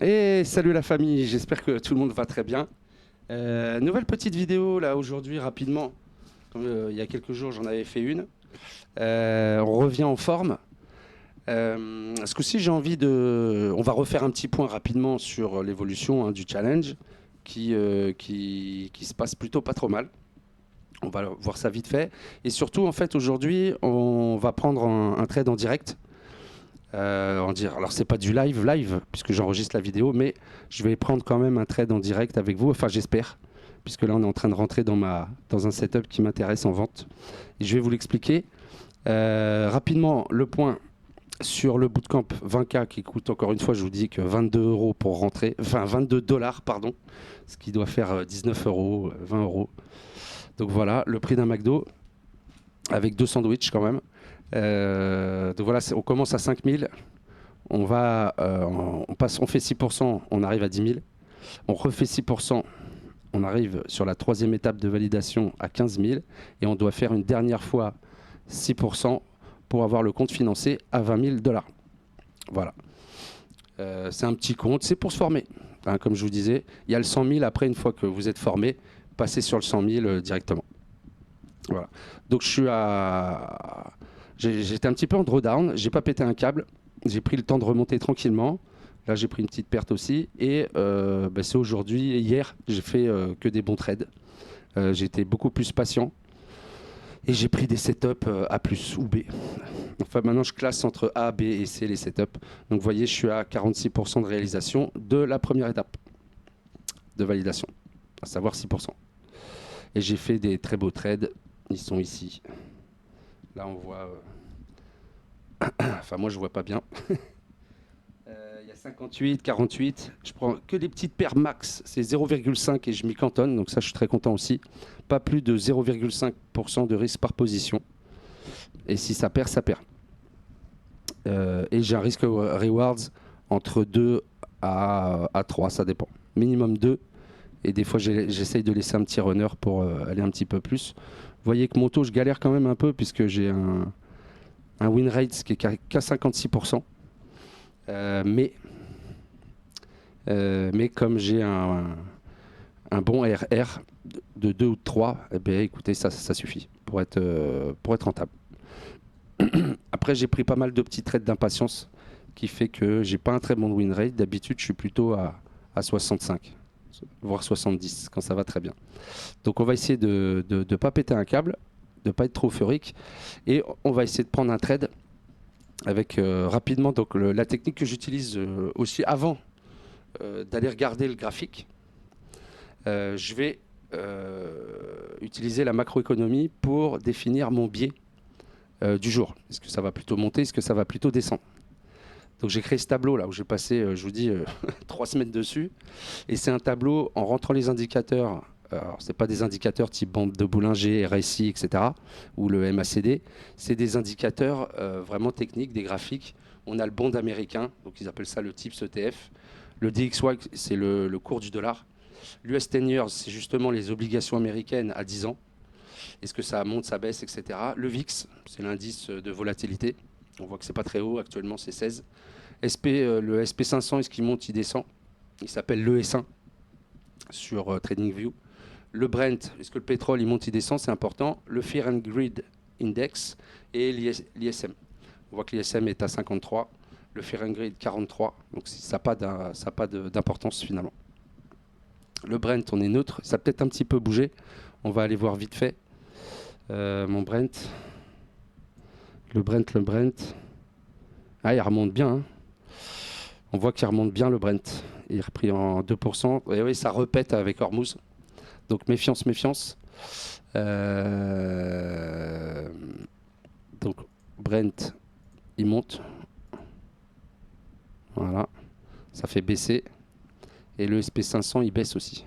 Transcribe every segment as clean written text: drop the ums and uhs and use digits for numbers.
Et salut la famille, j'espère que tout le monde va très bien. Nouvelle petite vidéo là aujourd'hui rapidement. Comme il y a quelques jours j'en avais fait une. On revient en forme. Ce coup-ci j'ai envie de... On va refaire un petit point rapidement sur l'évolution du challenge qui se passe plutôt pas trop mal. On va voir ça vite fait. Et surtout en fait aujourd'hui on va prendre un trade en direct. Alors c'est pas du live puisque j'enregistre la vidéo, mais je vais prendre quand même un trade en direct avec vous, enfin j'espère, puisque là on est en train de rentrer dans un setup qui m'intéresse en vente. Et je vais vous l'expliquer. Rapidement, le point sur le bootcamp 20K qui coûte, encore une fois, je vous dis que 22 euros pour rentrer, enfin 22 dollars, pardon, ce qui doit faire 19 euros, 20 euros. Donc voilà, le prix d'un McDo avec 2 sandwichs quand même. Donc voilà, on commence à 5000. On fait 6%, on arrive à 10 000. On refait 6%, on arrive sur la troisième étape de validation à 15 000. Et on doit faire une dernière fois 6% pour avoir le compte financé à 20 000 dollars. Voilà. C'est un petit compte, c'est pour se former. Hein, comme je vous disais, il y a le 100 000 après, une fois que vous êtes formé, passez sur le 100 000 directement. Voilà. Donc j'étais un petit peu en drawdown, j'ai pas pété un câble, j'ai pris le temps de remonter tranquillement. Là, j'ai pris une petite perte aussi. Et c'est aujourd'hui et hier, j'ai fait que des bons trades. J'ai été beaucoup plus patient. Et j'ai pris des setups A plus ou B. Enfin, maintenant, je classe entre A, B et C les setups. Donc, vous voyez, je suis à 46% de réalisation de la première étape de validation, à savoir 6%. Et j'ai fait des très beaux trades. Ils sont ici. Là, on voit... Enfin, moi, je vois pas bien. Il y a 58, 48. Je prends que des petites paires max. C'est 0,5 et je m'y cantonne. Donc ça, je suis très content aussi. Pas plus de 0,5% de risque par position. Et si ça perd, ça perd. Et j'ai un risque rewards entre 2 à 3, ça dépend. Minimum 2. Et des fois, j'essaye de laisser un petit runner pour aller un petit peu plus. Vous voyez que mon taux, je galère quand même un peu puisque j'ai un win rate qui est qu'à 56%. Mais comme j'ai un bon RR de 2 ou de 3, eh bien, écoutez, ça suffit pour être rentable. Après, j'ai pris pas mal de petits trades d'impatience qui fait que j'ai pas un très bon win rate. D'habitude, je suis plutôt à 65, voire 70 quand ça va très bien. Donc on va essayer de ne pas péter un câble, de ne pas être trop euphorique. Et on va essayer de prendre un trade avec rapidement donc, la technique que j'utilise aussi avant d'aller regarder le graphique. Je vais utiliser la macroéconomie pour définir mon biais du jour. Est-ce que ça va plutôt monter? Est-ce que ça va plutôt descendre? Donc j'ai créé ce tableau là où j'ai passé, je vous dis, 3 semaines dessus. Et c'est un tableau en rentrant les indicateurs. Alors c'est pas des indicateurs type bande de Bollinger, RSI, etc. ou le MACD. C'est des indicateurs vraiment techniques, des graphiques. On a le bond américain, donc ils appellent ça le TIPS ETF. Le DXY, c'est le cours du dollar. L'US 10 years, c'est justement les obligations américaines à 10 ans. Est-ce que ça monte, ça baisse, etc. Le VIX, c'est l'indice de volatilité. On voit que c'est pas très haut, actuellement c'est 16. Le SP500, est-ce qu'il monte, il descend? Il s'appelle l'ES1 sur TradingView. Le Brent, est-ce que le pétrole il monte, il descend? C'est important. Le Fear and Greed Index et l'ISM. On voit que l'ISM est à 53, le Fear and Greed 43, donc ça n'a pas d'importance finalement. Le Brent, on est neutre, ça a peut-être un petit peu bougé. On va aller voir vite fait. Mon Brent. Le Brent. Ah, il remonte bien. Hein. On voit qu'il remonte bien le Brent. Il est repris en 2%. Et oui, ça repète avec Hormuz. Donc méfiance, méfiance. Donc Brent, il monte. Voilà. Ça fait baisser. Et le SP500, il baisse aussi.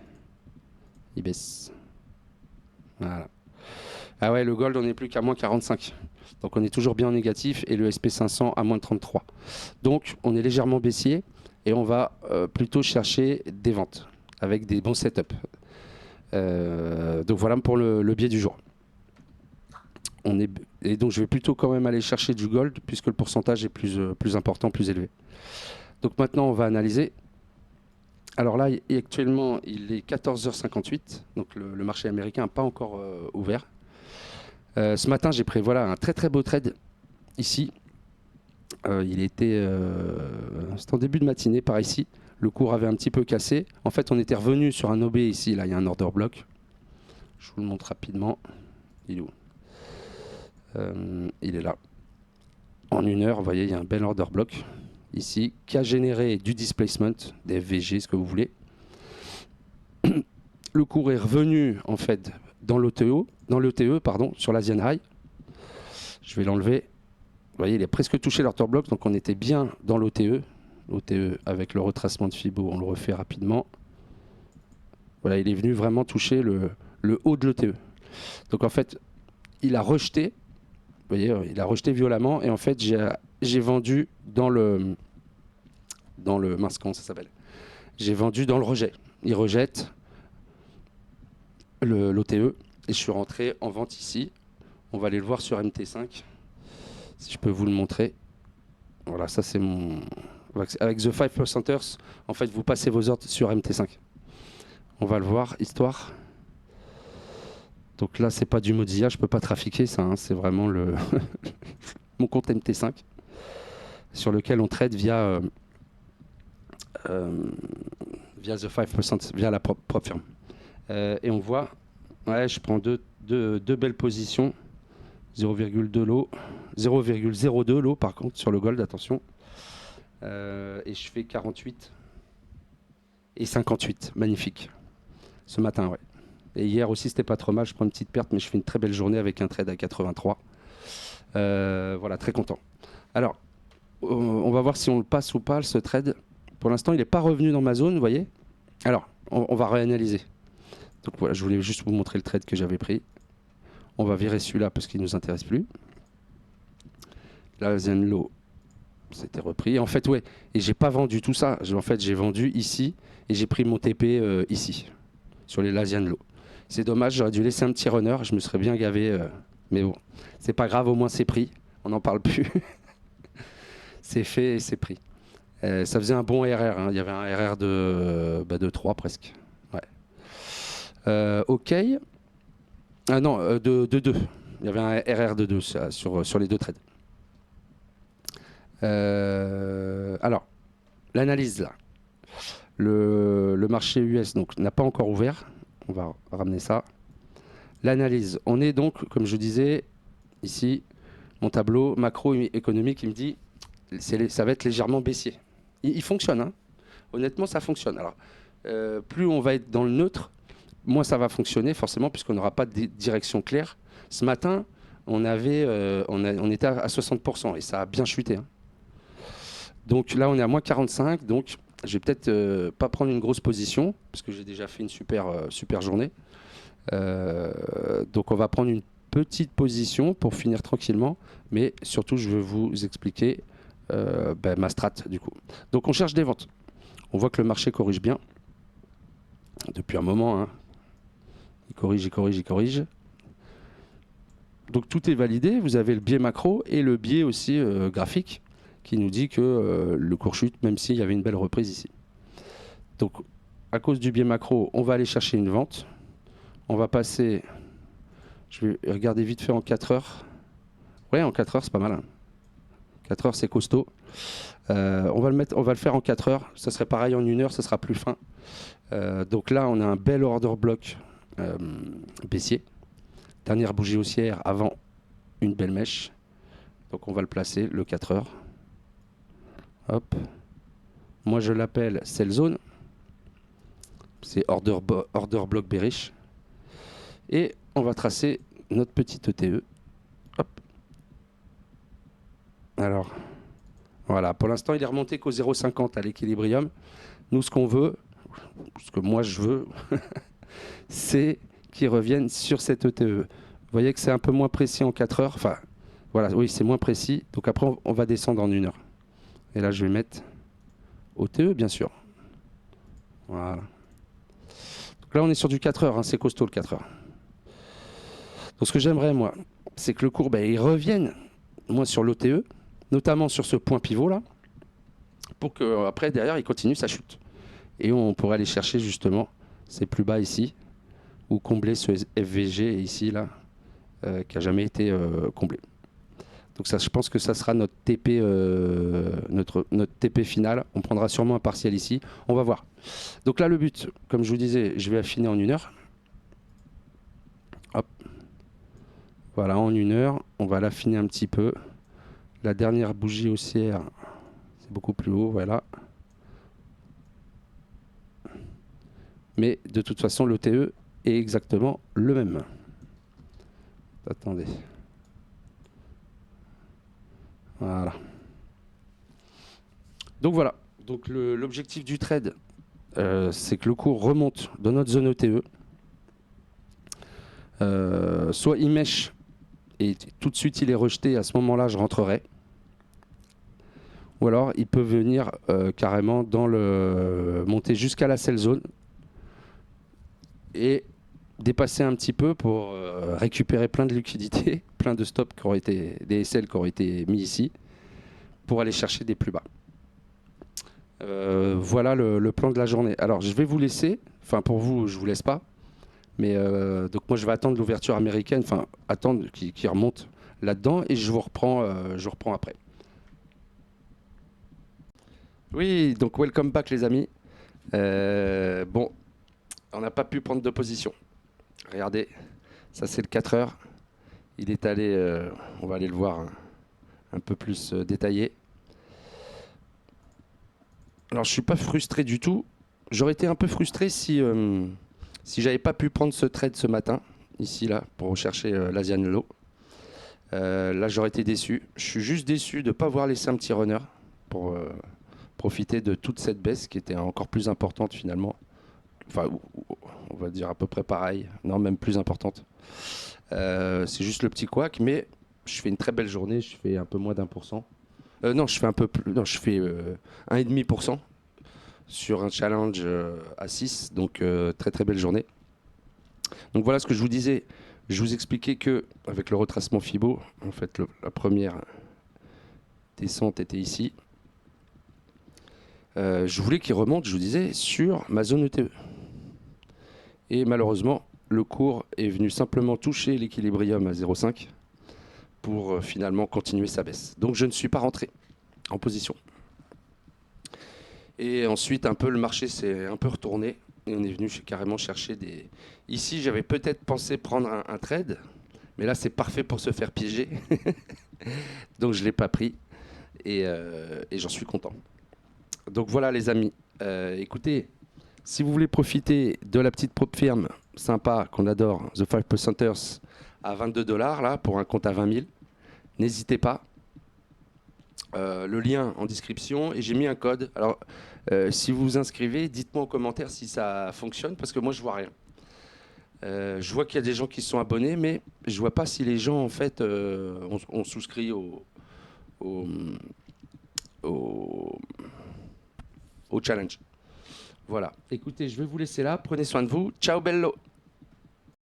Il baisse. Voilà. Ah ouais, le gold, on n'est plus qu'à moins 45. Donc on est toujours bien en négatif. Et le SP500 à moins 33. Donc on est légèrement baissier. Et on va plutôt chercher des ventes avec des bons setups. Donc voilà pour le biais du jour. Et donc je vais plutôt quand même aller chercher du gold puisque le pourcentage est plus important, plus élevé. Donc maintenant on va analyser. Alors là, actuellement, il est 14h58, donc le marché américain n'a pas encore ouvert. Ce matin, j'ai pris voilà, un très très beau trade ici. C'était en début de matinée par ici. Le cours avait un petit peu cassé. En fait, on était revenu sur un OB ici. Là, il y a un order block. Je vous le montre rapidement. Il est où? Il est là. En 1 heure, vous voyez, il y a un bel order block ici qui a généré du displacement, des FVG, ce que vous voulez. Le cours est revenu en fait dans l'ETE, pardon, sur l'Asian High. Je vais l'enlever. Vous voyez, il a presque touché l'order block, donc on était bien dans l'OTE. L'OTE avec le retracement de Fibo, on le refait rapidement. Voilà, il est venu vraiment toucher le haut de l'OTE. Donc en fait, il a rejeté. Vous voyez, il a rejeté violemment et en fait, j'ai vendu dans le mince, comment ça s'appelle? J'ai vendu dans le rejet. Il rejette l'OTE et je suis rentré en vente ici. On va aller le voir sur MT5. Si je peux vous le montrer. Voilà, ça c'est mon... Avec The 5%ers, en fait, vous passez vos ordres sur MT5. On va le voir, histoire. Donc là, c'est pas du Mozilla, je peux pas trafiquer ça, hein, c'est vraiment mon compte MT5 sur lequel on trade via The 5%, via la propre firme. Et on voit, ouais, je prends deux belles positions, 0,2 lot, 0,02 lot par contre sur le gold, attention. Et je fais 48 et 58, magnifique. Ce matin, ouais. Et hier aussi, c'était pas trop mal. Je prends une petite perte, mais je fais une très belle journée avec un trade à 83. Voilà, très content. Alors, on va voir si on le passe ou pas, ce trade. Pour l'instant, il n'est pas revenu dans ma zone, vous voyez. Alors, on va réanalyser. Donc voilà, je voulais juste vous montrer le trade que j'avais pris. On va virer celui-là parce qu'il ne nous intéresse plus. Là, Zenlo, c'était repris. En fait, ouais, et j'ai pas vendu tout ça. En fait, j'ai vendu ici et j'ai pris mon TP ici, sur les Lasian Low. C'est dommage, j'aurais dû laisser un petit runner, je me serais bien gavé. Mais bon, c'est pas grave, au moins c'est pris. On n'en parle plus. C'est fait et c'est pris. Ça faisait un bon RR, hein. Il y avait un RR de 3 presque. Ouais. OK. Ah non, de 2. Il y avait un RR de 2 sur les deux trades. Alors, l'analyse là. Le marché US donc n'a pas encore ouvert. On va ramener ça. L'analyse. On est donc, comme je disais, ici, mon tableau macroéconomique, il me dit ça va être légèrement baissier. Il fonctionne, hein. Honnêtement, ça fonctionne. Alors, plus on va être dans le neutre, moins ça va fonctionner, forcément, puisqu'on n'aura pas de direction claire. Ce matin, on était à 60% et ça a bien chuté, hein. Donc là, on est à moins 45, donc je vais peut-être pas prendre une grosse position, parce que j'ai déjà fait une super journée. Donc on va prendre une petite position pour finir tranquillement, mais surtout je veux vous expliquer ma strat du coup. Donc on cherche des ventes. On voit que le marché corrige bien, depuis un moment, hein. Il corrige. Donc tout est validé, vous avez le biais macro et le biais aussi graphique, qui nous dit que le cours chute, même s'il y avait une belle reprise ici. Donc, à cause du biais macro, on va aller chercher une vente. On va passer, je vais regarder vite fait en 4 heures. Ouais, en 4 heures, c'est pas mal, hein. 4 heures, c'est costaud. On va le faire en 4 heures. Ça serait pareil en 1 heure, ça sera plus fin. Donc là, on a un bel order block baissier. Dernière bougie haussière avant une belle mèche. Donc on va le placer, le 4 heures. Hop. Moi je l'appelle sell zone. C'est order block bearish. Et on va tracer notre petite ETE. Hop. Alors, voilà. Pour l'instant, il est remonté qu'au 0,50 à l'équilibrium. Nous, ce qu'on veut, ce que moi je veux, c'est qu'il revienne sur cette ETE. Vous voyez que c'est un peu moins précis en 4 heures. Enfin, voilà, oui, c'est moins précis. Donc après, on va descendre en 1 heure. Et là, je vais mettre OTE, bien sûr. Voilà. Donc là, on est sur du 4 heures, hein, c'est costaud le 4 heures. Donc ce que j'aimerais, moi, c'est que le cours, il revienne, moi, sur l'OTE, notamment sur ce point pivot là, pour qu'après, derrière, il continue sa chute. Et on pourrait aller chercher justement ces plus bas ici, ou combler ce FVG ici, là, qui n'a jamais été comblé. Donc ça, je pense que ça sera notre TP, notre TP final. On prendra sûrement un partiel ici. On va voir. Donc là, le but, comme je vous disais, je vais affiner en 1 heure. Hop. Voilà, en 1 heure, on va l'affiner un petit peu. La dernière bougie haussière, c'est beaucoup plus haut, voilà. Mais de toute façon, le TE est exactement le même. Attendez. Voilà. Donc voilà. Donc l'objectif du trade, c'est que le cours remonte dans notre zone ETE. Soit il mèche et tout de suite il est rejeté, à ce moment-là je rentrerai. Ou alors il peut venir carrément dans le monter jusqu'à la sell zone et dépasser un petit peu pour récupérer plein de liquidités, plein de stops qui auraient été, des SL qui auraient été mis ici, pour aller chercher des plus bas. Voilà le plan de la journée. Alors je vais vous laisser, enfin pour vous je vous laisse pas, mais donc moi je vais attendre l'ouverture américaine, enfin attendre qu'il remonte là-dedans et je vous reprends après. Oui, donc welcome back les amis. Bon, on n'a pas pu prendre de position. Regardez, ça c'est le 4 heures. Il est allé, on va aller le voir un peu plus détaillé. Alors je suis pas frustré du tout. J'aurais été un peu frustré si j'avais pas pu prendre ce trade ce matin, ici là, pour rechercher l'Asian Low. Là j'aurais été déçu. Je suis juste déçu de ne pas avoir laissé un petit runner pour profiter de toute cette baisse qui était encore plus importante finalement. Enfin, on va dire à peu près pareil, non même plus importante. C'est juste le petit couac, mais je fais une très belle journée, je fais un peu moins d'1%. Non, je fais un peu plus, non, je fais 1,5% sur un challenge à 6, donc très très belle journée. Donc voilà ce que je vous disais. Je vous expliquais que avec le retracement Fibo, en fait, la première descente était ici. Je voulais qu'il remonte, je vous disais, sur ma zone ETE. Et malheureusement, le cours est venu simplement toucher l'équilibrium à 0,5 pour finalement continuer sa baisse. Donc je ne suis pas rentré en position. Et ensuite, un peu le marché s'est un peu retourné et on est venu carrément chercher des... Ici, j'avais peut-être pensé prendre un trade, mais là, c'est parfait pour se faire piéger. Donc je ne l'ai pas pris et j'en suis content. Donc voilà les amis, écoutez, si vous voulez profiter de la petite prop firme sympa qu'on adore, The 5%ers, à 22 $ là, pour un compte à 20 000, n'hésitez pas. Le lien en description et j'ai mis un code. Alors, si vous vous inscrivez, dites-moi en commentaire si ça fonctionne parce que moi je vois rien. Je vois qu'il y a des gens qui sont abonnés, mais je vois pas si les gens en fait ont souscrit au challenge. Voilà. Écoutez, je vais vous laisser là. Prenez soin de vous. Ciao bello.